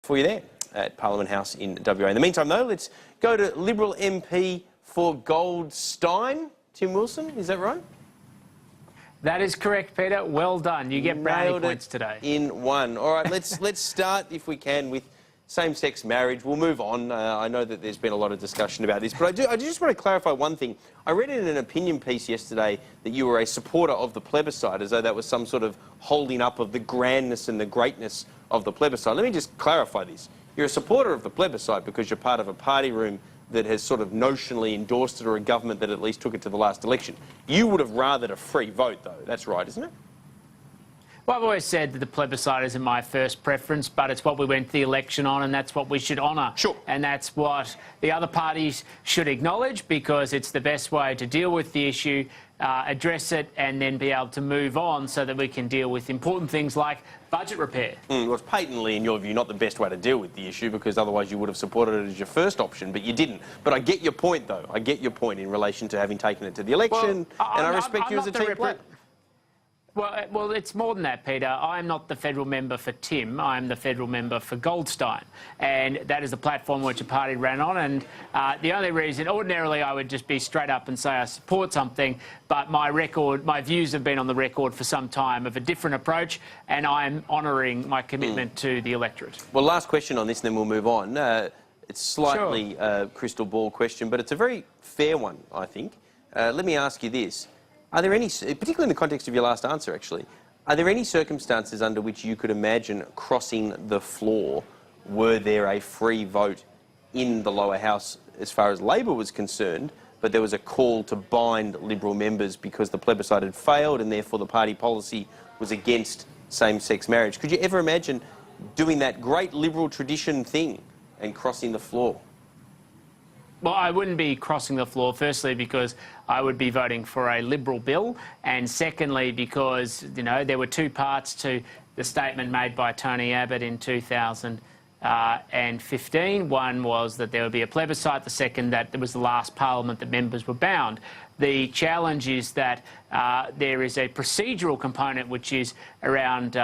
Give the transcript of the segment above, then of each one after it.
for you there at Parliament House in WA. In the meantime, though, let's go to Liberal MP for Goldstein, Tim Wilson. Is that right? That is correct, Peter. Well done. You get brownie points today. In one. All right, let's start, if we can, with same-sex marriage. We'll move on. I know that there's been a lot of discussion about this, but I just want to clarify one thing. I read in an opinion piece yesterday that you were a supporter of the plebiscite, as though that was some sort of holding up of the grandness and the greatness of the plebiscite. Let me just clarify this. You're a supporter of the plebiscite because you're part of a party room that has sort of notionally endorsed it, or a government that at least took it to the last election. You would have rathered a free vote, though. That's right, isn't it? Well, I've always said that the plebiscite isn't my first preference, but it's what we went to the election on, and that's what we should honour. Sure. And that's what the other parties should acknowledge, because it's the best way to deal with the issue, address it, and then be able to move on so that we can deal with important things like budget repair. Well, it's patently, in your view, not the best way to deal with the issue, because otherwise you would have supported it as your first option, but you didn't. But I get your point, though. I get your point in relation to having taken it to the election, and I respect you as a team player. Well, it's more than that, Peter. I'm not the federal member for Tim. I'm the federal member for Goldstein. And that is the platform which a party ran on. And the only reason, ordinarily, I would just be straight up and say I support something, but my views have been on the record for some time of a different approach, and I'm honouring my commitment to the electorate. Well, last question on this, and then we'll move on. It's slightly crystal ball question, but it's a very fair one, I think. Let me ask you this. Are there any, particularly in the context of your last answer, actually, are there any circumstances under which you could imagine crossing the floor were there a free vote in the lower house as far as Labor was concerned, but there was a call to bind Liberal members because the plebiscite had failed and therefore the party policy was against same-sex marriage? Could you ever imagine doing that great Liberal tradition thing and crossing the floor? Well, I wouldn't be crossing the floor, firstly, because I would be voting for a Liberal bill, and secondly, because, you know, there were two parts to the statement made by Tony Abbott in 2015. One was that there would be a plebiscite, the second that it was the last parliament that members were bound. The challenge is that there is a procedural component which is around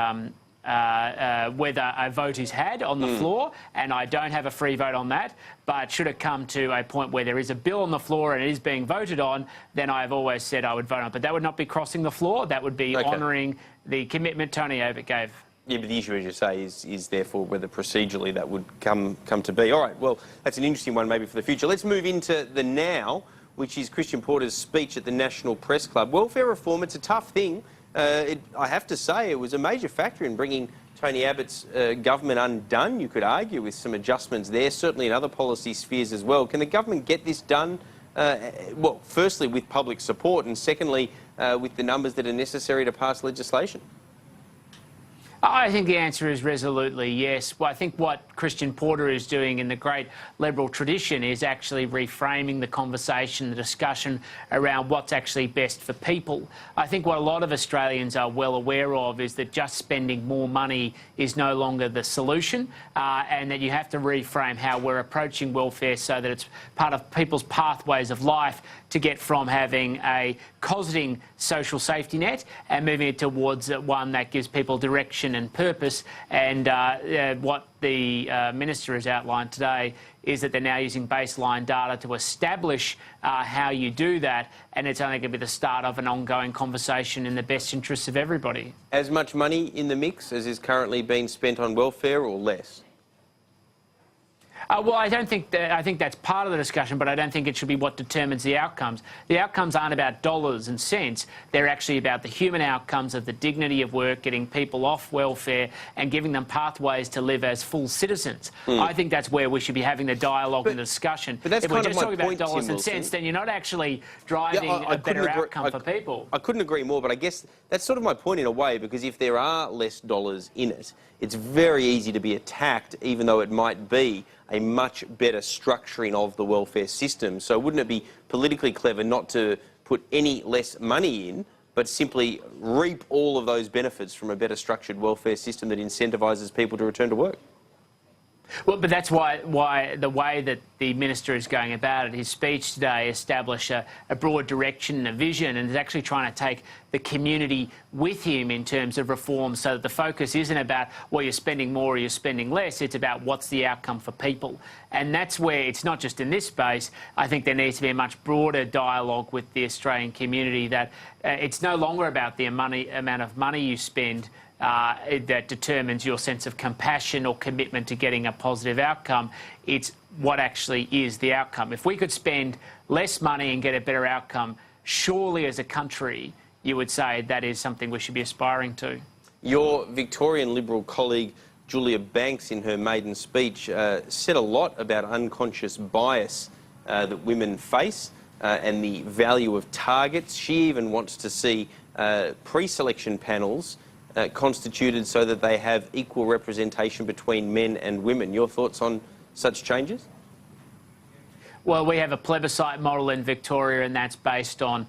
whether a vote is had on the floor, and I don't have a free vote on that, but should it come to a point where there is a bill on the floor and it is being voted on, then I've always said I would vote on it. But that would not be crossing the floor, that would be honouring the commitment Tony Abbott gave. Yeah, but the issue, as you say, is therefore whether procedurally that would come to be. All right, well, that's an interesting one maybe for the future. Let's move into the now, which is Christian Porter's speech at the National Press Club. Welfare reform, it's a tough thing. I have to say it was a major factor in bringing Tony Abbott's government undone, you could argue, with some adjustments there, certainly in other policy spheres as well. Can the government get this done, well, firstly with public support, and secondly with the numbers that are necessary to pass legislation? I think the answer is resolutely yes. Well, I think what Christian Porter is doing in the great Liberal tradition is actually reframing the conversation, the discussion around what's actually best for people. I think what a lot of Australians are well aware of is that just spending more money is no longer the solution, and that you have to reframe how we're approaching welfare so that it's part of people's pathways of life to get from having a cosseting social safety net and moving it towards one that gives people direction and purpose. And what the Minister has outlined today is that they're now using baseline data to establish how you do that, and it's only going to be the start of an ongoing conversation in the best interests of everybody. As much money in the mix as is currently being spent on welfare, or less? Well, I think that's part of the discussion, but I don't think it should be what determines the outcomes. The outcomes aren't about dollars and cents. They're actually about the human outcomes of the dignity of work, getting people off welfare and giving them pathways to live as full citizens. I think that's where we should be having the dialogue and the discussion. But that's if we're kind just of my talking point, about dollars Tim and cents, Wilson, then you're not actually driving a better outcome for people. I couldn't agree more, but I guess that's sort of my point in a way, because if there are less dollars in it, it's very easy to be attacked, even though it might be a much better structuring of the welfare system. So wouldn't it be politically clever not to put any less money in, but simply reap all of those benefits from a better structured welfare system that incentivises people to return to work? Well, but that's why the way that the minister is going about it, his speech today established a broad direction and a vision, and is actually trying to take the community with him in terms of reform, so that the focus isn't about, well, you're spending more or you're spending less. It's about what's the outcome for people. And that's where it's not just in this space. I think there needs to be a much broader dialogue with the Australian community, that it's no longer about the amount of money you spend that determines your sense of compassion or commitment to getting a positive outcome. It's what actually is the outcome. If we could spend less money and get a better outcome, surely as a country you would say that is something we should be aspiring to. Your Victorian Liberal colleague Julia Banks, in her maiden speech, said a lot about unconscious bias that women face and the value of targets. She even wants to see pre-selection panels constituted so that they have equal representation between men and women. Your thoughts on such changes? Well, we have a plebiscite model in Victoria, and that's based on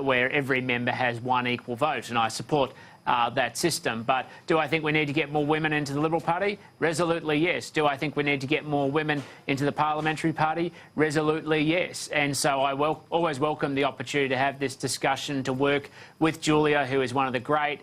where every member has one equal vote, and I support that system. But do I think we need to get more women into the Liberal Party? Resolutely yes. Do I think we need to get more women into the Parliamentary Party? Resolutely yes. And so I always welcome the opportunity to have this discussion, to work with Julia, who is one of the great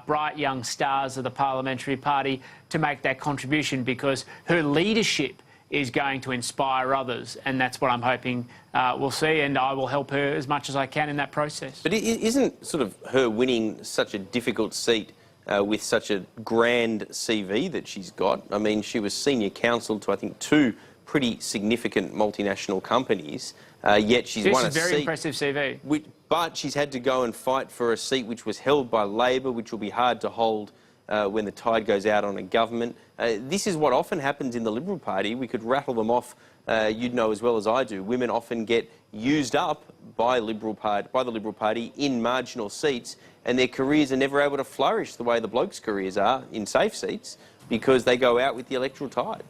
bright young stars of the Parliamentary Party, to make that contribution, because her leadership is going to inspire others, and that's what I'm hoping we'll see, and I will help her as much as I can in that process. But isn't sort of her winning such a difficult seat with such a grand CV that she's got? I mean, she was senior counsel to, I think, 2 pretty significant multinational companies, yet she's won a seat. This is a very impressive CV. But she's had to go and fight for a seat which was held by Labor, which will be hard to hold when the tide goes out on a government. This is what often happens in the Liberal Party. We could rattle them off, you'd know as well as I do. Women often get used up by the Liberal Party in marginal seats, and their careers are never able to flourish the way the blokes' careers are in safe seats, because they go out with the electoral tide.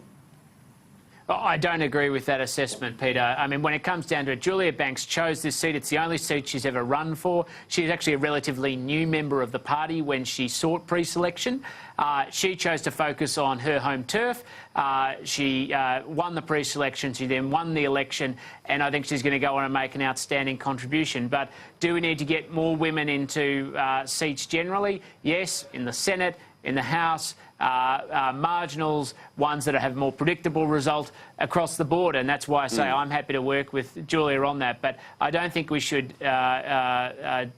I don't agree with that assessment, Peter. I mean, when it comes down to it, Julia Banks chose this seat. It's the only seat she's ever run for. She's actually a relatively new member of the party when she sought pre-selection. She chose to focus on her home turf. She won the pre-selection. She then won the election, and I think she's going to go on and make an outstanding contribution. But do we need to get more women into seats generally? Yes, in the Senate, in the House, marginals, ones that have more predictable result across the board, and that's why I say I'm happy to work with Julia on that. But I don't think we should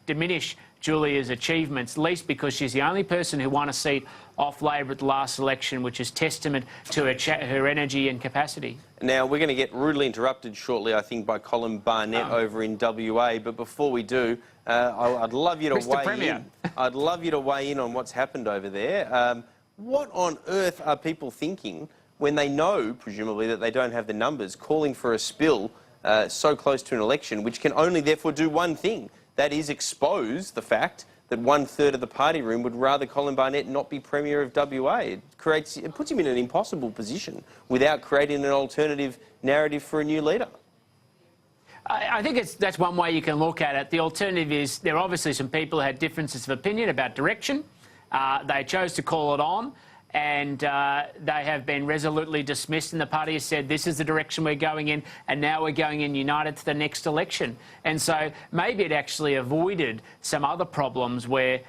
diminish Julia's achievements, least because she's the only person who won a seat off Labor at the last election, which is testament to her energy and capacity. Now, we're going to get rudely interrupted shortly, I think, by Colin Barnett over in WA. But before we do, I'd love you to weigh in. I'd love you to weigh in on what's happened over there. What on earth are people thinking when they know, presumably, that they don't have the numbers, calling for a spill so close to an election, which can only therefore do one thing? That is expose the fact that 1/3 of the party room would rather Colin Barnett not be Premier of WA. It puts him in an impossible position without creating an alternative narrative for a new leader. I think that's one way you can look at it. The alternative is there are obviously some people who had differences of opinion about direction. They chose to call it on, and they have been resolutely dismissed, and the party has said this is the direction we're going in, and now we're going in united to the next election. And so maybe it actually avoided some other problems where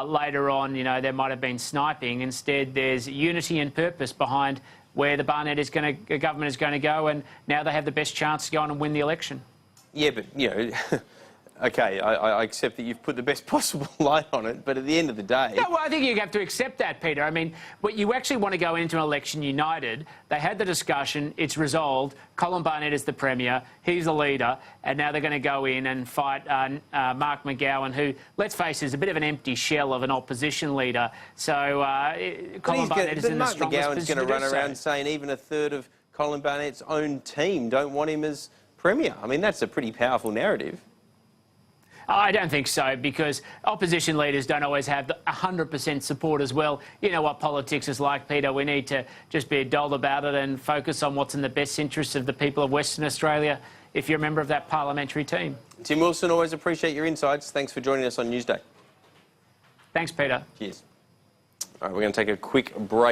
later on, you know, there might have been sniping. Instead, there's unity and purpose behind where the government is going to go, and now they have the best chance to go on and win the election. Yeah, but, you know, OK, I accept that you've put the best possible light on it, but at the end of the day... No, well, I think you have to accept that, Peter. I mean, but you actually want to go into an election united. They had the discussion, it's resolved, Colin Barnett is the Premier, he's the leader, and now they're going to go in and fight Mark McGowan, who, let's face it, is a bit of an empty shell of an opposition leader. So Colin Barnett is in the strongest position to do so. Mark McGowan's going to run around saying even 1/3 of Colin Barnett's own team don't want him as Premier. I mean, that's a pretty powerful narrative. I don't think so, because opposition leaders don't always have 100% support as well. You know what politics is like, Peter. We need to just be adult about it and focus on what's in the best interests of the people of Western Australia if you're a member of that parliamentary team. Tim Wilson, always appreciate your insights. Thanks for joining us on Newsday. Thanks, Peter. Cheers. All right, we're going to take a quick break.